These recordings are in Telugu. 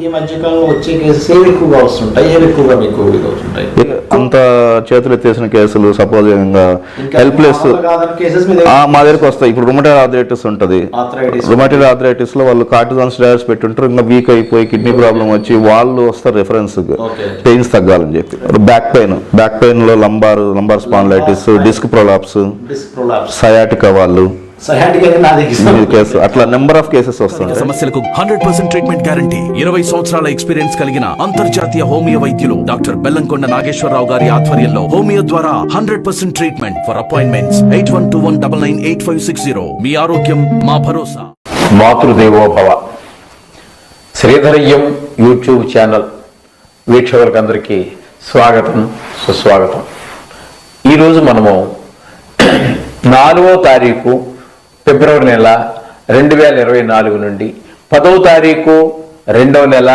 ఈ మధ్యకాలంలో వచ్చే కేసెస్ ఏవి ఎక్కువగా వస్తుంటాయి, ఏవి ఎక్కువగా మీకు అవుతుంటాయి? అంత చేతులు ఎత్తేసిన కేసులు, సపోజ్ హెల్ప్లెస్ మా దగ్గరకు వస్తాయి. ఇప్పుడు రుమటైడ్ ఆర్థరైటిస్ ఉంటుంది. రుమటైడ్ ఆర్థరైటిస్ లో వాళ్ళు కార్టిజాన్ స్టెరాయిడ్స్ పెట్టుంటారు, ఇంకా వీక్ అయిపోయి కిడ్నీ ప్రాబ్లం వచ్చి వాళ్ళు వస్తారు రెఫరెన్స్ పెయిన్స్ తగ్గాలని చెప్పి. బ్యాక్ పెయిన్ లో lumbar spondylitis, disc prolapse, sciatica వాళ్ళు అట్లా నెంబర్ ఆఫ్ కేసెస్ వస్తాయి. సమస్యలకు 100% ట్రీట్మెంట్ గ్యారంటీ. 20 సంవత్సరాల ఎక్స్పీరియన్స్ కలిగిన అంతర్జాతీయ హోమియో వైద్యులు డాక్టర్ బెల్లంకొండ నాగేశ్వరరావు గారి ఆధ్వర్యంలో హోమియో ద్వారా 100% ట్రీట్మెంట్. For appointments 8121998560. మీ ఆరోగ్యం మా భరోసా. మాతృదేవోభవ. శ్రీధరయ్యం యూట్యూబ్ ఛానల్ వీక్షకులకు అందరికీ స్వాగతం, సుస్వాగతం. ఈరోజు మనము 4వ తారీఖు ఫిబ్రవరి నెల 2024 నుండి 10వ తారీఖు 2వ నెల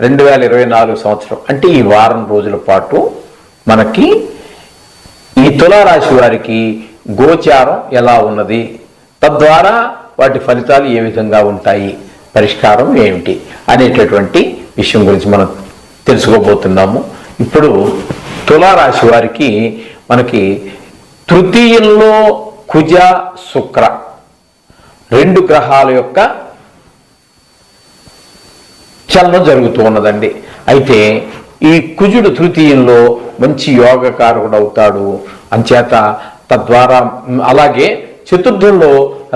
2024 సంవత్సరం, అంటే ఈ వారం రోజుల పాటు మనకి ఈ తులారాశి వారికి గోచారం ఎలా ఉన్నది, తద్వారా వాటి ఫలితాలు ఏ విధంగా ఉంటాయి, పరిష్కారం ఏమిటి అనేటటువంటి విషయం గురించి మనం తెలుసుకోబోతున్నాము. ఇప్పుడు తులారాశి వారికి మనకి తృతీయంలో కుజ శుక్ర 2 గ్రహాల యొక్క చలనం జరుగుతూ ఉన్నదండి. అయితే ఈ కుజుడు తృతీయంలో మంచి యోగకారకుడు అవుతాడు అంచేత తద్వారా, అలాగే చతుర్థంలో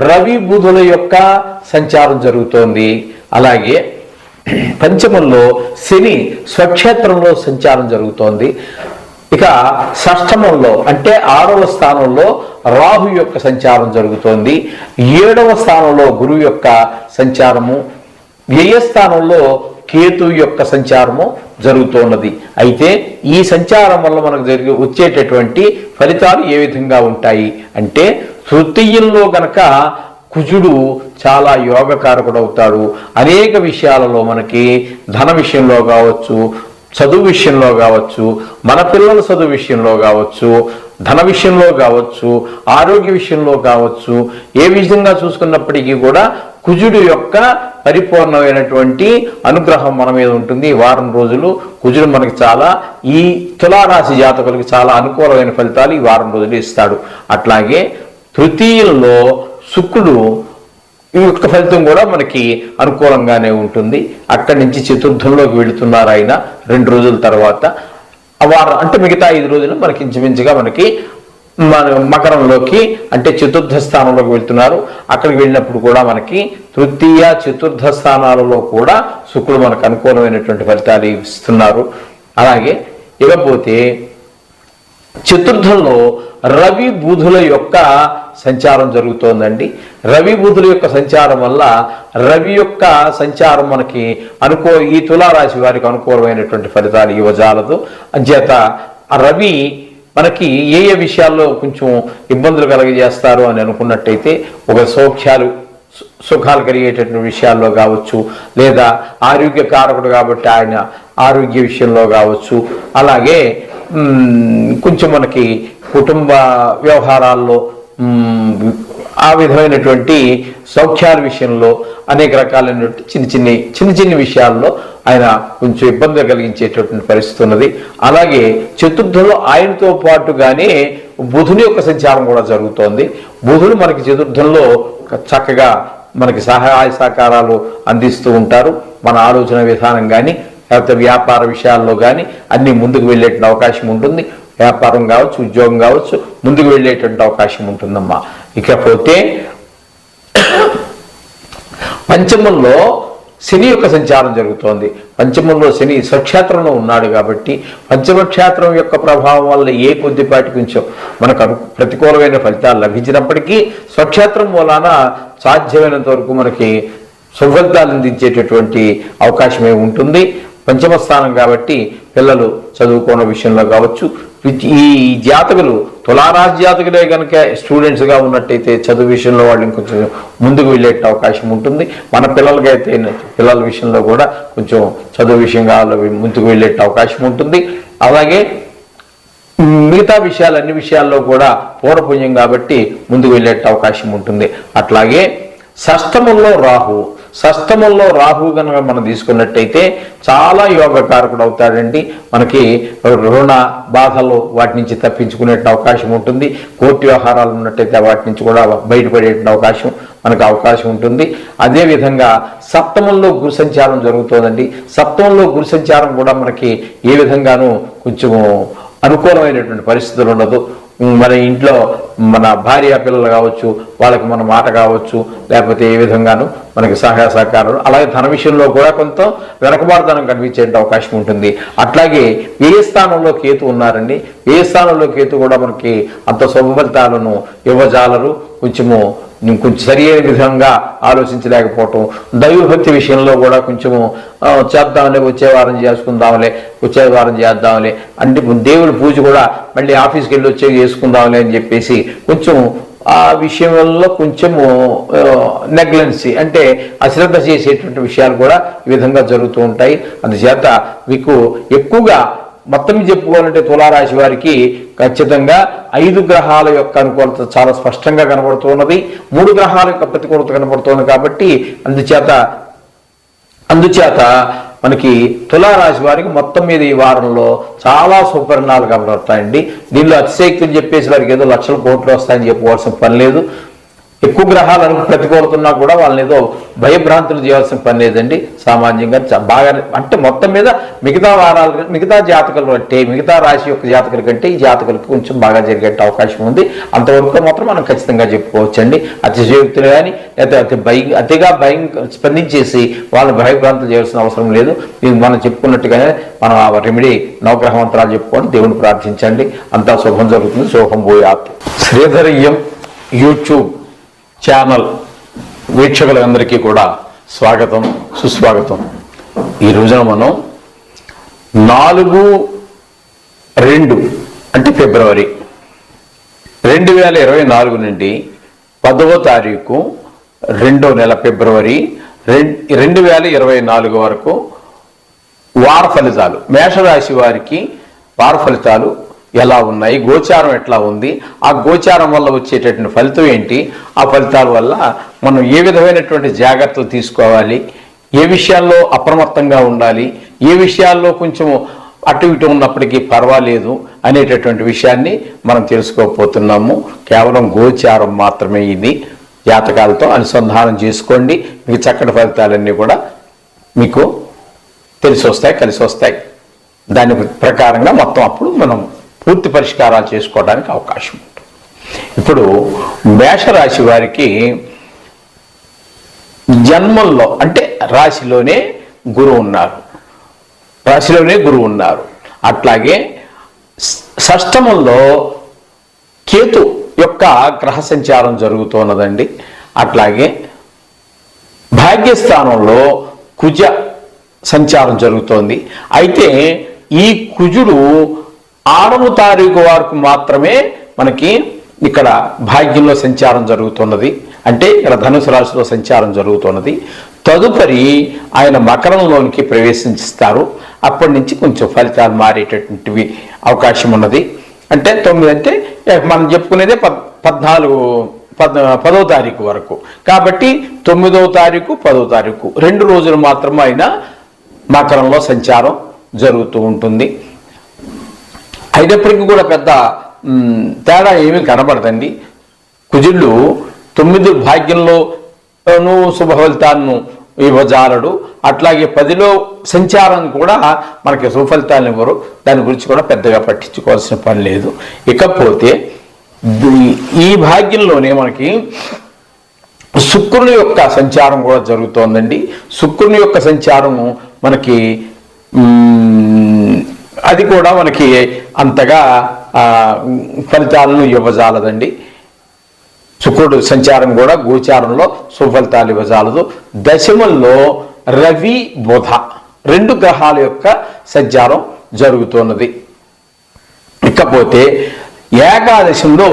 రవి బుధుల యొక్క సంచారం జరుగుతోంది. అలాగే పంచమంలో శని స్వక్షేత్రంలో సంచారం జరుగుతోంది. ఇక షష్ఠమంలో అంటే 6వ స్థానంలో రాహు యొక్క సంచారం జరుగుతోంది. 7వ స్థానంలో గురువు యొక్క సంచారము, వ్యయస్థానంలో కేతు యొక్క సంచారము జరుగుతున్నది. అయితే ఈ సంచారం వల్ల మనకు వచ్చేటటువంటి ఫలితాలు ఏ విధంగా ఉంటాయి అంటే, తృతీయంలో గనక కుజుడు చాలా యోగకారకుడు అవుతాడు. అనేక విషయాలలో మనకి ధన విషయంలో కావచ్చు, చదువు విషయంలో కావచ్చు, మన పిల్లల చదువు విషయంలో కావచ్చు, ధన విషయంలో కావచ్చు, ఆరోగ్య విషయంలో కావచ్చు, ఏ విధంగా చూసుకున్నప్పటికీ కూడా కుజుడు యొక్క పరిపూర్ణమైనటువంటి అనుగ్రహం మన మీద ఉంటుంది. వారం రోజులు కుజుడు మనకి చాలా, ఈ తులారాశి జాతకులకి చాలా అనుకూలమైన ఫలితాలు ఈ వారం రోజులు ఇస్తాడు. అట్లాగే తృతీయంలో శుక్రుడు ఈ యొక్క ఫలితం కూడా మనకి అనుకూలంగానే ఉంటుంది. అక్కడి నుంచి చతుర్థంలోకి వెళుతున్నారు ఆయన 2 రోజుల తర్వాత. వారం అంటే మిగతా 5 రోజులు మనకి ఇంచుమించుగా మనకి మకరంలోకి అంటే చతుర్థ స్థానంలోకి వెళ్తున్నారు. అక్కడికి వెళ్ళినప్పుడు కూడా మనకి తృతీయ చతుర్థ స్థానాలలో కూడా శుక్రుడు మనకు అనుకూలమైనటువంటి ఫలితాలు ఇస్తున్నారు. అలాగే ఇకపోతే చతుర్థంలో రవి బుధుల యొక్క సంచారం జరుగుతోందండి. రవి బుధుల యొక్క సంచారం వల్ల రవి యొక్క సంచారం మనకి ఈ తులారాశి వారికి అనుకూలమైనటువంటి ఫలితాలు ఇవ్వజాలదు. అంచేత ఆ రవి మనకి ఏ ఏ విషయాల్లో కొంచెం ఇబ్బందులు కలగజేస్తారు అని అనుకున్నట్టయితే, ఒక సుఖాలు కలిగేటటువంటి విషయాల్లో కావచ్చు, లేదా ఆరోగ్య కారకుడు కాబట్టి ఆయన ఆరోగ్య విషయంలో కావచ్చు, అలాగే కొంచెం మనకి కుటుంబ వ్యవహారాల్లో ఆ విధమైనటువంటి సౌఖ్యాల విషయంలో అనేక రకాలైనటువంటి చిన్న చిన్న విషయాల్లో ఆయన కొంచెం ఇబ్బంది కలిగించేటటువంటి పరిస్థితి ఉన్నది. అలాగే చతుర్థంలో ఆయనతో పాటుగానే బుధుని యొక్క సంచారం కూడా జరుగుతోంది. బుధుడు మనకి చతుర్థంలో చక్కగా మనకి సహాయ సహకారాలు అందిస్తూ ఉంటారు. మన ఆలోచన విధానం కానీ, లేకపోతే వ్యాపార విషయాల్లో కానీ అన్నీ ముందుకు వెళ్ళేటువంటి అవకాశం ఉంటుంది. వ్యాపారం కావచ్చు, ఉద్యోగం కావచ్చు, ముందుకు వెళ్ళేటువంటి అవకాశం ఉంటుందమ్మా. ఇకపోతే పంచమంలో శని యొక్క సంచారం జరుగుతోంది. పంచమంలో శని స్వక్షేత్రంలో ఉన్నాడు కాబట్టి పంచమక్షేత్రం యొక్క ప్రభావం వల్ల ఏ కొద్దిపాటి కొంచెం మనకు ప్రతికూలమైన ఫలితాలు లభించినప్పటికీ స్వక్షేత్రం మూలాన సాధ్యమైనంత వరకు మనకి సుఫలితాలు అందించేటటువంటి అవకాశమే ఉంటుంది. పంచమ స్థానం కాబట్టి పిల్లలు చదువుకోన విషయంలో కావచ్చు, ఈ జాతకులు తులారాశి జాతకులే కనుక స్టూడెంట్స్గా ఉన్నట్టయితే చదువు విషయంలో వాళ్ళు ఇంకొంచెం ముందుకు వెళ్ళే అవకాశం ఉంటుంది. మన పిల్లలకైతే పిల్లల విషయంలో కూడా కొంచెం చదువు విషయంగా ముందుకు వెళ్ళే అవకాశం ఉంటుంది. అలాగే మిగతా విషయాలు అన్ని విషయాల్లో కూడా పూర్వపుణ్యం కాబట్టి ముందుకు వెళ్ళే అవకాశం ఉంటుంది. అట్లాగే షష్టమంలో రాహు, షష్టమంలో రాహు కనుక మనం తీసుకున్నట్టయితే చాలా యోగకారకుడు అవుతాడండి. మనకి రుణ బాధలు వాటి నుంచి తప్పించుకునే అవకాశం ఉంటుంది. కోర్టు వ్యవహారాలు ఉన్నట్టయితే వాటి నుంచి కూడా బయటపడే అవకాశం ఉంటుంది. అదేవిధంగా సప్తమంలో గురు సంచారం జరుగుతుందండి. సప్తమంలో గురు సంచారం కూడా మనకి ఏ విధంగానూ కొంచెము అనుకూలమైనటువంటి పరిస్థితులు ఉండదు. మన ఇంట్లో మన భార్య పిల్లలు కావచ్చు, వాళ్ళకి మన మాట కావచ్చు, లేకపోతే ఏ విధంగానూ మనకి సహాయ సహకారాలు, అలాగే ధన విషయంలో కూడా కొంత వెనకబాటుదనం కనిపించే అవకాశం ఉంటుంది. అట్లాగే వ్యయ స్థానంలో కేతు ఉన్నారండి. వ్యయ స్థానంలో కేతు కూడా మనకి అంత శుభ ఫలితాలను ఇవ్వజాలరు. కొంచెం సరి అయిన విధంగా ఆలోచించలేకపోవటం, దైవభక్తి విషయంలో కూడా కొంచెము చేద్దాంలే, వచ్చే వారం చేద్దాంలే అంటే దేవుడి పూజ కూడా మళ్ళీ ఆఫీస్కి వెళ్ళి చేసుకుందాంలే అని చెప్పేసి కొంచెం ఆ విషయంలో కొంచెము నెగ్లెన్సీ అంటే అశ్రద్ధ చేసేటువంటి విషయాలు కూడా ఈ విధంగా జరుగుతూ ఉంటాయి. అందుచేత మీకు ఎక్కువగా మొత్తం చెప్పుకోవాలంటే తులారాశి వారికి ఖచ్చితంగా 5 గ్రహాల యొక్క అనుకూలత చాలా స్పష్టంగా కనబడుతున్నది, 3 గ్రహాల యొక్క ప్రతికూలత కనబడుతుంది. కాబట్టి అందుచేత మనకి తులారాశి వారికి మొత్తం మీద ఈ వారంలో చాలా సుపరిణాలు కనబడతాయండి. దీనిలో అతిశయక్తులు చెప్పేసి వారికి ఏదో లక్షల కోట్లు వస్తాయని చెప్పుకోవాల్సిన పని లేదు. ఎక్కువ గ్రహాలను ప్రతికూలతున్నా కూడా వాళ్ళని ఏదో భయభ్రాంతులు చేయాల్సిన పని లేదండి. సామాన్యంగా బాగా అంటే మొత్తం మీద మిగతా జాతకులు అంటే మిగతా రాశి యొక్క జాతకుల కంటే ఈ జాతకులకు కొంచెం బాగా జరిగే అవకాశం ఉంది. అంతవరకు మాత్రం మనం ఖచ్చితంగా చెప్పుకోవచ్చండి. అతిశయోక్తులు కానీ లేకపోతే అతిగా స్పందించేసి వాళ్ళని భయభ్రాంతులు చేయాల్సిన అవసరం లేదు. ఇది మనం చెప్పుకున్నట్టుగానే మనం ఆ రెమెడీ నవగ్రహ మంత్రాలు చెప్పుకొని దేవుని ప్రార్థించండి. అంతా శుభం జరుగుతుంది. శుభం భూయాత్. శ్రీధరయ్యం యూట్యూబ్ ఛానల్ వీక్షకులందరికీ కూడా స్వాగతం, సుస్వాగతం. ఈ రోజున మనం 4/2 అంటే ఫిబ్రవరి 2024 నుండి 10వ తారీఖు 2వ నెల ఫిబ్రవరి 2024 వరకు వార ఫలితాలు, మేషరాశి వారికి వార ఫలితాలు ఎలా ఉన్నాయి, గోచారం ఎట్లా ఉంది, ఆ గోచారం వల్ల వచ్చేటటువంటి ఫలితం ఏంటి, ఆ ఫలితాల వల్ల మనం ఏ విధమైనటువంటి జాగ్రత్తలు తీసుకోవాలి, ఏ విషయాల్లో అప్రమత్తంగా ఉండాలి, ఏ విషయాల్లో కొంచెం అటు ఇటు ఉన్నప్పటికీ పర్వాలేదు అనేటటువంటి విషయాన్ని మనం తెలుసుకోకపోతున్నాము. కేవలం గోచారం మాత్రమే ఇది. జాతకాలతో అనుసంధానం చేసుకోండి. మీకు చక్కటి ఫలితాలన్నీ కూడా మీకు కలిసి వస్తాయి. దాని ప్రకారంగా మొత్తం అప్పుడు మనం పూర్తి పరిష్కారాలు చేసుకోవడానికి అవకాశం ఉంటుంది. ఇప్పుడు మేషరాశి వారికి జన్మంలో అంటే రాశిలోనే గురువు ఉన్నారు. అట్లాగే షష్టమంలో కేతు యొక్క గ్రహ సంచారం జరుగుతున్నదండి. అట్లాగే భాగ్యస్థానంలో కుజ సంచారం జరుగుతోంది. అయితే ఈ కుజుడు 6వ తారీఖు వరకు మాత్రమే మనకి ఇక్కడ భాగ్యంలో సంచారం జరుగుతున్నది. అంటే ఇక్కడ ధనుసు రాశిలో సంచారం జరుగుతున్నది. తదుపరి ఆయన మకరంలోనికి ప్రవేశిస్తారు. అప్పటి నుంచి కొంచెం ఫలితాలు మారేటటువంటివి అవకాశం ఉన్నది. అంటే 9 అంటే మనం చెప్పుకునేదే 10వ తారీఖు వరకు. కాబట్టి 9వ తారీఖు 10వ తారీఖు 2 రోజులు మాత్రమే ఆయన మకరంలో సంచారం జరుగుతూ ఉంటుంది. అయినప్పటికీ కూడా పెద్ద తేడా ఏమీ కనబడదండి. కుజుడు 9 భాగ్యంలోనూ శుభ ఫలితాలను ఇవ్వజాలడు. అట్లాగే 10లో సంచారం కూడా మనకి శుభ ఫలితాలను ఇవ్వరు. దాని గురించి కూడా పెద్దగా పట్టించుకోవాల్సిన పని లేదు. ఇకపోతే ఈ భాగ్యంలోనే మనకి శుక్రుని యొక్క సంచారం కూడా జరుగుతోందండి. శుక్రుని యొక్క సంచారము మనకి అది కూడా మనకి అంతగా ఫలితాలను ఇవ్వజాలదండి. శుక్రుడు సంచారం కూడా గోచారంలో సుఫలితాలు ఇవ్వజాలదు. దశమంలో రవి బుధ 2 గ్రహాల యొక్క సంచారం జరుగుతున్నది. ఇకపోతే ఏకాదశంలో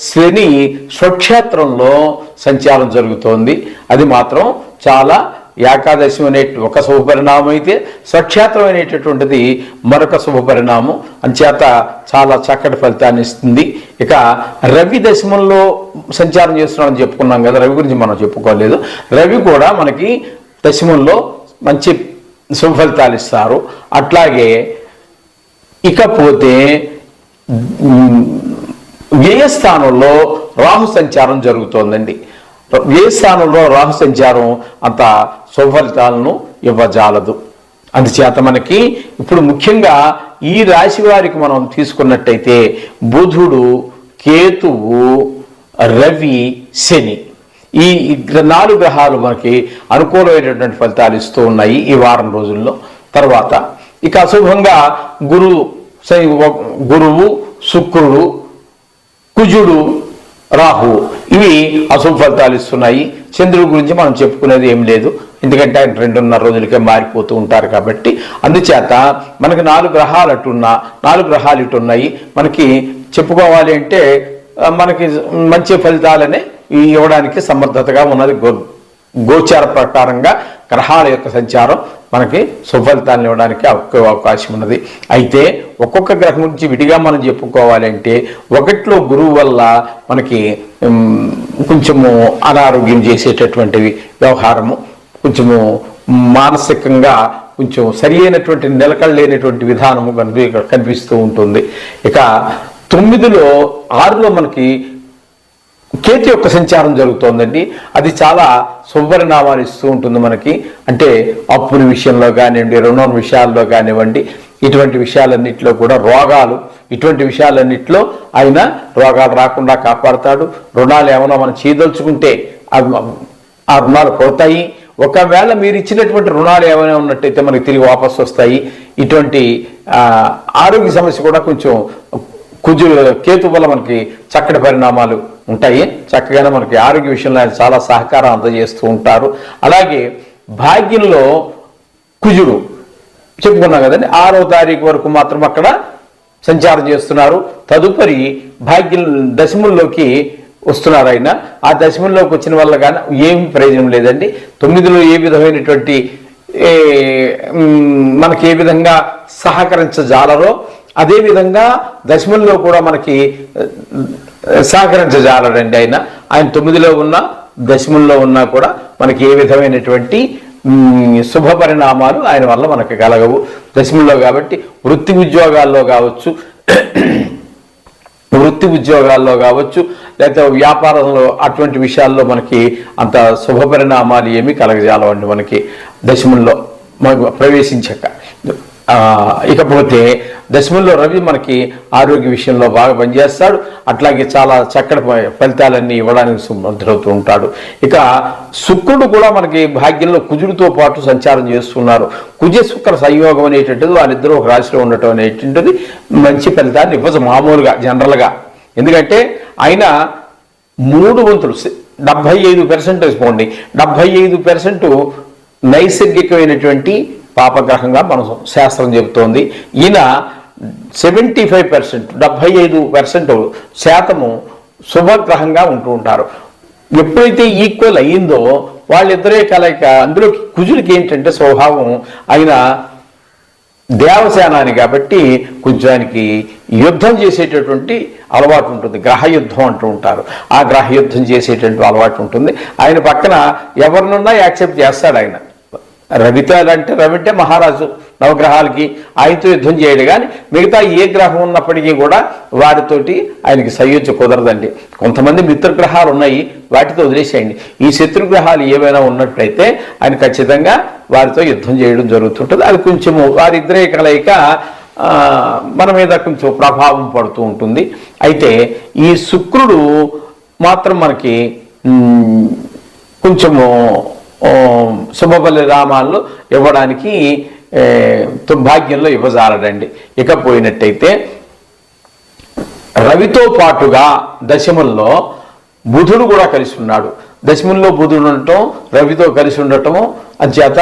శని స్వక్షేత్రంలో సంచారం జరుగుతోంది. అది మాత్రం చాలా ఏకాదశి అనే ఒక శుభపరిణామం అయితే స్వక్షేత్రం అనేటటువంటిది మరొక శుభపరిణామం. అంచేత చాలా చక్కటి ఫలితాన్ని ఇస్తుంది. ఇక రవి దశమంలో సంచారం చేస్తున్నామని చెప్పుకున్నాం కదా, రవి గురించి మనం చెప్పుకోలేదు. రవి కూడా మనకి దశమంలో మంచి శుభ ఫలితాలు ఇస్తారు. అట్లాగే ఇకపోతే వ్యయస్థానంలో రాహు సంచారం జరుగుతోందండి. వ్యయస్థానంలో రాహు సంచారం అంత శుభ ఫలితాలను ఇవ్వజాలదు. అందుచేత మనకి ఇప్పుడు ముఖ్యంగా ఈ రాశి వారికి మనం తీసుకున్నట్టయితే బుధుడు, కేతువు, రవి, శని ఈ 4 గ్రహాలు మనకి అనుకూలమైనటువంటి ఫలితాలు ఇస్తూ ఉన్నాయి ఈ వారం రోజుల్లో. తర్వాత ఇక అశుభంగా గురువు, శుక్రుడు, కుజుడు, రాహు ఇవి అశుభ ఫలితాలు ఇస్తున్నాయి. చంద్రుడి గురించి మనం చెప్పుకునేది ఏం లేదు, ఎందుకంటే ఆయన 2.5 రోజులకే మారిపోతూ ఉంటారు కాబట్టి. అందుచేత మనకి 4 గ్రహాలు అటున్నా 4 గ్రహాలు ఇటు ఉన్నాయి. మనకి చెప్పుకోవాలి అంటే మనకి మంచి ఫలితాలనే ఇవ్వడానికి సమర్థతగా ఉన్నది. గోచార ప్రకారంగా గ్రహాల యొక్క సంచారం మనకి సుఫలితాలను ఇవ్వడానికి అవకాశం ఉన్నది. అయితే ఒక్కొక్క గ్రహం గురించి విడిగా మనం చెప్పుకోవాలంటే 1లో గురువు వల్ల మనకి కొంచెము అనారోగ్యం చేసేటటువంటివి వ్యవహారము, కొంచెము మానసికంగా కొంచెం సరి అయినటువంటి నిలకడలేనటువంటి విధానము కనిపిస్తూ ఉంటుంది. ఇక 9లో 6లో మనకి కేతు యొక్క సంచారం జరుగుతోందండి. అది చాలా శుభపరిణామాలు ఇస్తూ ఉంటుంది మనకి. అంటే అప్పుల విషయంలో కానివ్వండి, రుణం విషయాల్లో కానివ్వండి, ఇటువంటి విషయాలన్నింటిలో కూడా రోగాలు, ఇటువంటి విషయాలన్నింటిలో ఆయన రోగాలు రాకుండా కాపాడుతాడు. రుణాలు ఏమైనా మనం చేయదలుచుకుంటే ఆ రుణాలు కొడతాయి. ఒకవేళ మీరు ఇచ్చినటువంటి రుణాలు ఏమైనా ఉన్నట్టయితే మనకి తిరిగి వాపసు వస్తాయి. ఇటువంటి ఆరోగ్య సమస్య కూడా కొంచెం కేతు వల్ల మనకి చక్కటి పరిణామాలు ఉంటాయి. చక్కగానే మనకి ఆరోగ్య విషయంలో ఆయన చాలా సహకారం అందజేస్తూ ఉంటారు. అలాగే భాగ్యంలో కుజుడు చెప్పుకున్నాం కదండి, 6వ తారీఖు వరకు మాత్రం అక్కడ సంచారం చేస్తున్నారు. తదుపరి భాగ్యం దశముల్లోకి వస్తున్నారు. ఆయన ఆ దశముల్లోకి వచ్చిన వల్ల కానీ ఏమి ప్రయోజనం లేదండి. 9లో ఏ విధమైనటువంటి మనకి ఏ విధంగా సహకరించజాలరో అదేవిధంగా దశముల్లో కూడా మనకి సహకరించజాలడండి. ఆయన 9లో ఉన్న దశముల్లో ఉన్నా కూడా మనకి ఏ విధమైనటువంటి శుభ పరిణామాలు ఆయన వల్ల మనకి కలగవు దశముల్లో. కాబట్టి వృత్తి ఉద్యోగాల్లో కావచ్చు లేకపోతే వ్యాపారంలో అటువంటి విషయాల్లో మనకి అంత శుభ పరిణామాలు ఏమీ కలగజాలవండి మనకి దశముల్లో ప్రవేశించాక. ఇకపోతే దశముల్లో రవి మనకి ఆరోగ్య విషయంలో బాగా పనిచేస్తాడు. అట్లాగే చాలా చక్కటి ఫలితాలన్నీ ఇవ్వడానికి సమర్థుడవుతూ ఉంటాడు. ఇక శుక్రుడు కూడా మనకి భాగ్యంలో కుజుడితో పాటు సంచారం చేస్తున్నారు. కుజ శుక్ర సంయోగం అనేటువంటిది వాళ్ళిద్దరూ ఒక రాశిలో ఉండటం అనేటువంటిది మంచి ఫలితాన్ని ఇవ్వచ్చు మామూలుగా జనరల్గా. ఎందుకంటే ఆయన 3 వంతులు 75% వేసుకోండి, 75% నైసర్గికమైనటువంటి పాపగ్రహంగా మన శాస్త్రం చెబుతోంది. ఈయన 75% 75% శాతము శుభగ్రహంగా ఉంటూ ఉంటారు. ఎప్పుడైతే ఈక్వల్ అయ్యిందో వాళ్ళిద్దరే కలయిక. అందులో కుజుడికి ఏంటంటే స్వభావం ఆయన దేవసేనాని కాబట్టి కొంచెం ఆయనకి యుద్ధం చేసేటటువంటి అలవాటు ఉంటుంది. గ్రహ యుద్ధం అంటూ ఉంటారు. ఆ గ్రహ యుద్ధం చేసేటటువంటి అలవాటు ఉంటుంది. ఆయన పక్కన ఎవరినున్నా యాక్సెప్ట్ చేస్తాడు ఆయన. రవితో అంటే రవి అంటే మహారాజు నవగ్రహాలకి, ఆయనతో యుద్ధం చేయడు. కానీ మిగతా ఏ గ్రహం ఉన్నప్పటికీ కూడా వారితోటి ఆయనకి సయోధ్య కుదరదండి. కొంతమంది మిత్రగ్రహాలు ఉన్నాయి, వాటితో వదిలేసేయండి. ఈ శత్రుగ్రహాలు ఏమైనా ఉన్నట్లయితే ఆయన ఖచ్చితంగా వారితో యుద్ధం చేయడం జరుగుతుంటుంది. అది కొంచెము వారిద్దరే కలయిక మన మీద కొంచెం ప్రభావం పడుతూ ఉంటుంది. అయితే ఈ శుక్రుడు మాత్రం మనకి కొంచెము శుభ పరిణామాల్లో ఇవ్వడానికి భాగ్యంలో ఇవ్వజాలడండి. ఇకపోయినట్టయితే రవితో పాటుగా దశముల్లో బుధుడు కూడా కలిసి ఉన్నాడు. దశముల్లో బుధుడు ఉండటం, రవితో కలిసి ఉండటము అంచేత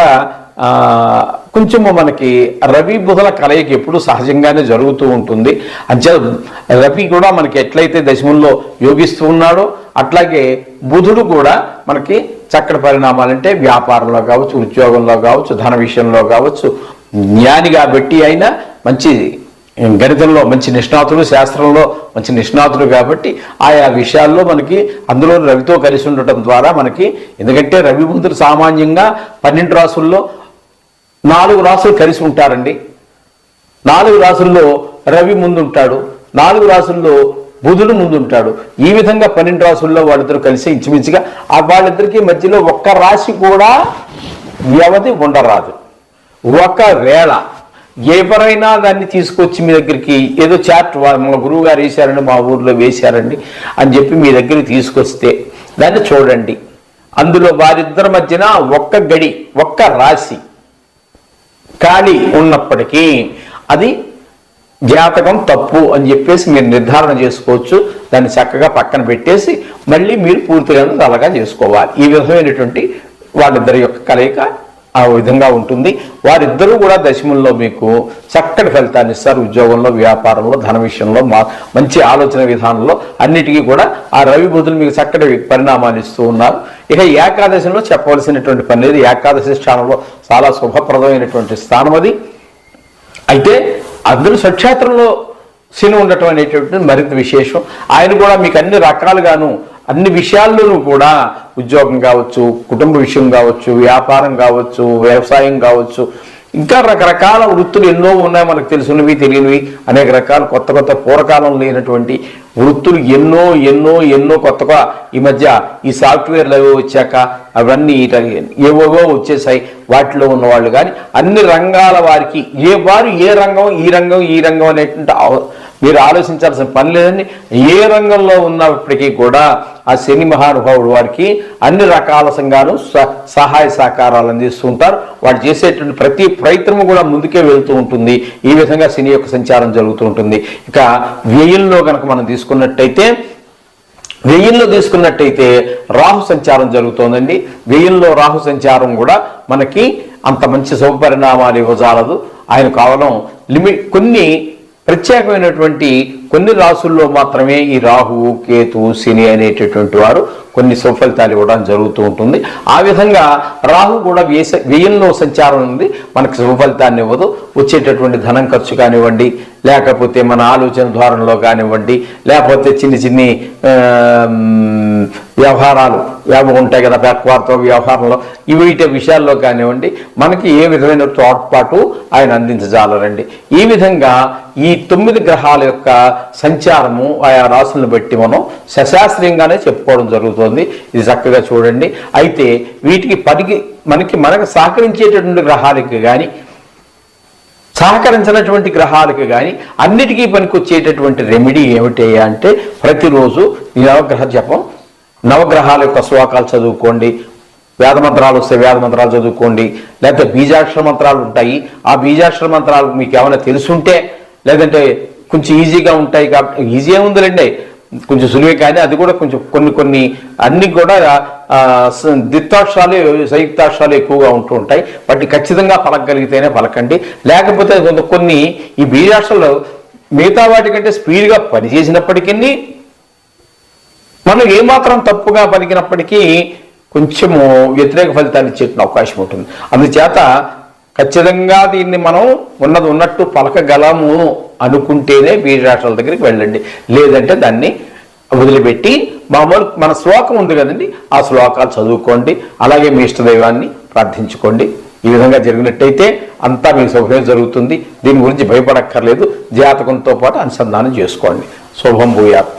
కొంచెము మనకి రవి బుధుల కలయిక ఎప్పుడు సహజంగానే జరుగుతూ ఉంటుంది. అంచేత రవి కూడా మనకి ఎట్లయితే దశముల్లో యోగిస్తూ ఉన్నాడో అట్లాగే బుధుడు కూడా మనకి చక్కటి పరిణామాలంటే వ్యాపారంలో కావచ్చు, ఉద్యోగంలో కావచ్చు, ధన విషయంలో కావచ్చు, జ్ఞాని కాబట్టి అయినా మంచి గణితంలో మంచి నిష్ణాతుడు, శాస్త్రంలో మంచి నిష్ణాతుడు కాబట్టి ఆయా విషయాల్లో మనకి అందులో రవితో కలిసి ఉండటం ద్వారా మనకి, ఎందుకంటే రవి బుధుడు సామాన్యంగా 12 రాసుల్లో 4 రాసులు కలిసి ఉంటారండి. 4 రాసుల్లో రవి ముందుంటాడు, 4 రాసుల్లో బుధుడు ముందుంటాడు. ఈ విధంగా 12 రాసుల్లో వాళ్ళిద్దరూ కలిసి ఇంచుమించుగా వాళ్ళిద్దరికి మధ్యలో ఒక్క రాశి కూడా వ్యవధి ఉండరాదు. ఒకవేళ ఎవరైనా దాన్ని తీసుకొచ్చి మీ దగ్గరికి ఏదో చార్ట్ మా గురువు గారు వేశారండి, మా ఊర్లో వేశారండి అని చెప్పి మీ దగ్గరికి తీసుకొస్తే దాన్ని చూడండి. అందులో వారిద్దరి మధ్యన ఒక్క గడి, ఒక్క రాశి ఖాళీ ఉన్నప్పటికీ అది జాతకం తప్పు అని చెప్పేసి మీరు నిర్ధారణ చేసుకోవచ్చు. దాన్ని చక్కగా పక్కన పెట్టేసి మళ్ళీ మీరు పూర్తిగా అలాగా చేసుకోవాలి. ఈ విధమైనటువంటి వాళ్ళిద్దరి యొక్క కలయిక ఆ విధంగా ఉంటుంది. వారిద్దరూ కూడా దశముల్లో మీకు చక్కటి ఫలితాన్ని ఇస్తారు. ఉద్యోగంలో, వ్యాపారంలో, ధన విషయంలో, మంచి ఆలోచన విధానంలో అన్నిటికీ కూడా ఆ రవి బుధులు మీకు చక్కటి పరిణామాలు ఇస్తూ ఉన్నారు. ఇక ఏకాదశిలో చెప్పవలసినటువంటి పని లేదు. ఏకాదశి స్థానంలో చాలా శుభప్రదమైనటువంటి స్థానం అది. అయితే అందరూ స్వక్షేత్రంలో శని ఉండటం అనేటువంటిది మరింత విశేషం. ఆయన కూడా మీకు అన్ని రకాలుగాను అన్ని విషయాల్లోనూ కూడా ఉద్యోగం కావచ్చు, కుటుంబ విషయం కావచ్చు, వ్యాపారం కావచ్చు, వ్యవసాయం కావచ్చు, ఇంకా రకరకాల వృత్తులు ఎన్నో ఉన్నాయి. మనకు తెలిసినవి, తెలియనివి అనేక రకాల కొత్త కొత్త పూర్వకాలం లేనటువంటి వృత్తులు ఎన్నో ఎన్నో ఎన్నో కొత్తగా ఈ మధ్య ఈ సాఫ్ట్వేర్లు ఏవో వచ్చాక అవన్నీ ఏవోవో వచ్చేసాయి. వాటిలో ఉన్నవాళ్ళు కానీ అన్ని రంగాల వారికి వారు ఏ రంగం ఈ రంగం అనేటువంటి మీరు ఆలోచించాల్సిన పని లేదండి. ఏ రంగంలో ఉన్నప్పటికీ కూడా ఆ శని మహానుభావుడు వారికి అన్ని రకాల సంఘాలు సహాయ సహకారాలు అందిస్తూ ఉంటారు. వాడు చేసేటువంటి ప్రతి ప్రయత్నము కూడా ముందుకే వెళ్తూ ఉంటుంది. ఈ విధంగా శని యొక్క సంచారం జరుగుతూ ఉంటుంది. ఇక వ్యయంలో కనుక మనం తీసుకున్నట్టయితే రాహు సంచారం జరుగుతోందండి. వ్యయంలో రాహు సంచారం కూడా మనకి అంత మంచి శుభపరిణామాలు ఇవ్వజాలదు. ఆయన కేవలం కొన్ని ప్రత్యేకమైనటువంటి కొన్ని రాసుల్లో మాత్రమే ఈ రాహువు, కేతు, శని అనేటటువంటి వారు కొన్ని సుఫలితాలు ఇవ్వడం జరుగుతూ ఉంటుంది. ఆ విధంగా రాహు కూడా వ్యయంలో సంచారం ఉంది, మనకు శుభఫలితాన్ని ఇవ్వదు. వచ్చేటటువంటి ధనం ఖర్చు కానివ్వండి, లేకపోతే మన ఆలోచన ధోరణిలో కానివ్వండి, లేకపోతే చిన్ని వ్యవహారాలు ఉంటాయి కదా, వ్యాపారతో వ్యవహారంలో వీటి విషయాల్లో కానివ్వండి, మనకి ఏ విధమైన తోడ్పాటు ఆయన అందించజాలరండి. ఈ విధంగా ఈ 9 గ్రహాల యొక్క సంచారము ఆయా రాసులను బట్టి మనం సశాస్త్రీయంగానే చెప్పుకోవడం జరుగుతుంది. ఇది చక్కగా చూడండి. అయితే వీటికి మనకు సహకరించేటటువంటి గ్రహాలకి కానీ, సహకరించినటువంటి గ్రహాలకు కానీ అన్నిటికీ పనికొచ్చేటటువంటి రెమెడీ ఏమిటి అంటే ప్రతిరోజు నవగ్రహ జపం, నవగ్రహాల యొక్క శ్లోకాలు చదువుకోండి. వేదమంత్రాలు వస్తే వేదమంత్రాలు చదువుకోండి. లేకపోతే బీజాక్షర మంత్రాలు ఉంటాయి. ఆ బీజాక్షర మంత్రాలు మీకు ఏమైనా తెలుసుంటే, లేదంటే కొంచెం ఈజీగా ఉంటాయి కాబట్టి, ఈజీ ఉందిలేండి, కొంచెం సులువే, కానీ అది కూడా కొంచెం కొన్ని అన్ని కూడా ద్విత్వాక్షరాలు, సంయుక్తాక్షరాలు ఎక్కువగా ఉంటూ ఉంటాయి. వాటిని ఖచ్చితంగా పలకగలిగితేనే పలకండి. లేకపోతే కొన్ని ఈ బీజాక్షరాలు మిగతా వాటికంటే స్పీడ్గా పనిచేసినప్పటికీ మనం ఏమాత్రం తప్పుగా పలికినప్పటికీ కొంచెము వ్యతిరేక ఫలితాలు ఇచ్చేట అవకాశం ఉంటుంది. అందుచేత ఖచ్చితంగా దీన్ని మనం ఉన్నట్టు పలకగలము అనుకుంటేనే బీజాక్షరాల దగ్గరికి వెళ్ళండి. లేదంటే దాన్ని వదిలిపెట్టి మామూలు మన శ్లోకం ఉంది కదండి, ఆ శ్లోకాలు చదువుకోండి. అలాగే మీ ఇష్టదైవాన్ని ప్రార్థించుకోండి. ఈ విధంగా జరిగినట్టయితే అంతా మీకు శుభమే జరుగుతుంది. దీని గురించి భయపడక్కర్లేదు. జాతకంతో పాటు అనుసంధానం చేసుకోండి. శుభం భూయాత్.